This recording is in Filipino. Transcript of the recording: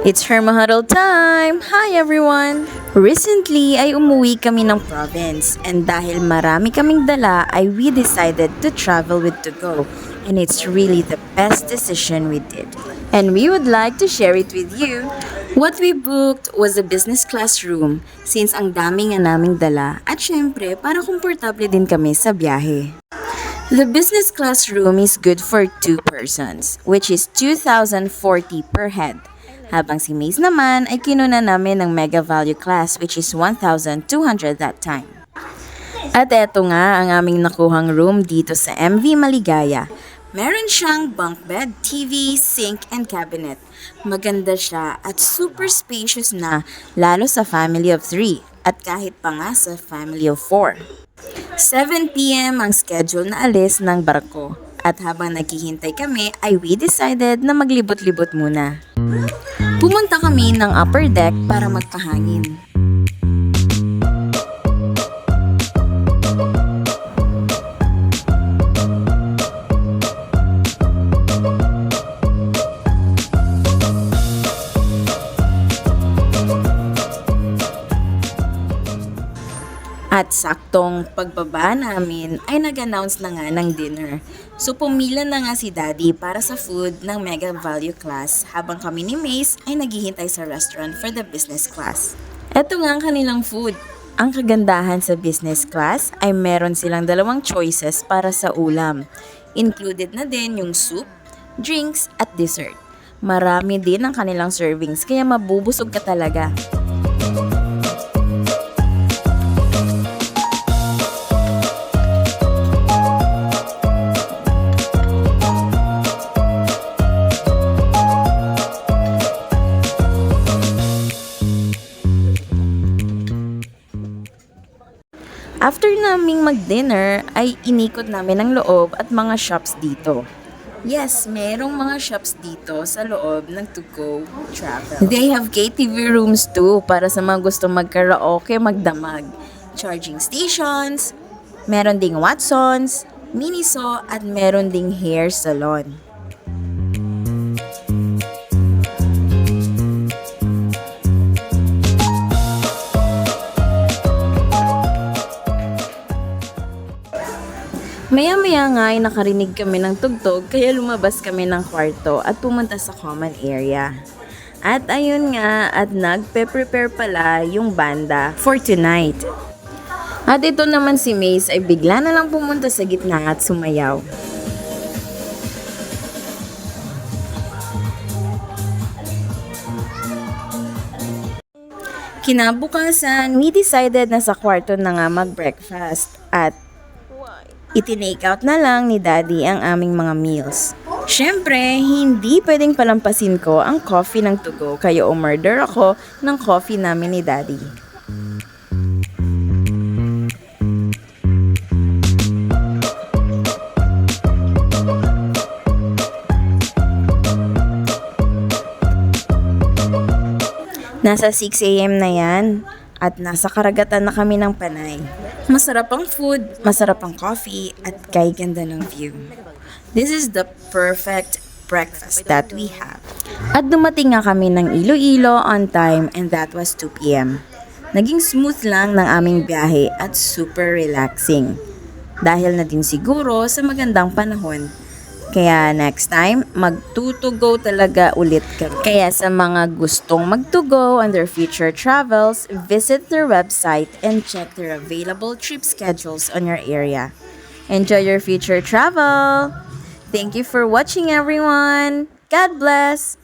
It's Herma Huddle time! Hi everyone! Recently ay umuwi kami ng province and dahil marami kaming dala ay we decided to travel with To Go and it's really the best decision we did. And we would like to share it with you. What we booked was a business class room since ang dami nga naming dala at syempre para komportable din kami sa biyahe. The business class room is good for 2 persons, which is 2,040 per head. Habang si Maze naman ay kinuna namin ng Mega Value Class which is 1,200 that time. At eto nga ang aming nakuhang room dito sa MV Maligaya. Meron siyang bunk bed, TV, sink, and cabinet. Maganda siya at super spacious na lalo sa family of 3 at kahit pa nga sa family of 4. 7 p.m. ang schedule na alis ng barko at habang naghihintay kami ay we decided na maglibot-libot muna. Pumunta kami ng upper deck para magpahangin. At saktong pagbaba namin ay nag-announce na nga ng dinner. So pumila na nga si Daddy para sa food ng Mega Value Class habang kami ni Mace ay naghihintay sa restaurant for the business class. Eto nga ang kanilang food. Ang kagandahan sa business class ay meron silang 2 choices para sa ulam. Included na din yung soup, drinks at dessert. Marami din ang kanilang servings kaya mabubusog ka talaga. After naming mag-dinner, ay inikot namin ang loob at mga shops dito. Yes, merong mga shops dito sa loob ng To Go Travel. They have KTV rooms too para sa mga gusto mag-karaoke, magdamag. Charging stations, meron ding Watsons, Miniso at meron ding hair salon. Maya-maya nga ay nakarinig kami ng tugtog kaya lumabas kami ng kwarto at pumunta sa common area. At ayun nga at nagpe-prepare pala yung banda for tonight. At ito naman si Mace ay bigla na lang pumunta sa gitna at sumayaw. Kinabukasan, we decided na sa kwarto na nga mag-breakfast at itinake out na lang ni Daddy ang aming mga meals. Siyempre, hindi pwedeng palampasin ko ang coffee ng To Go kaya umorder ako ng coffee namin ni Daddy. Nasa 6 a.m. na yan at nasa karagatan na kami ng Panay. Masarap ang food, masarap ang coffee, at kay ganda ng view. This is the perfect breakfast that we have. At dumating nga kami ng Iloilo on time and that was 2 p.m. Naging smooth lang ng aming biyahe at super relaxing. Dahil na din siguro sa magandang panahon. Kaya next time, mag-To Go talaga ulit kami. Kaya sa mga gustong mag-To Go on their future travels, visit their website and check their available trip schedules on your area. Enjoy your future travel! Thank you for watching everyone! God bless!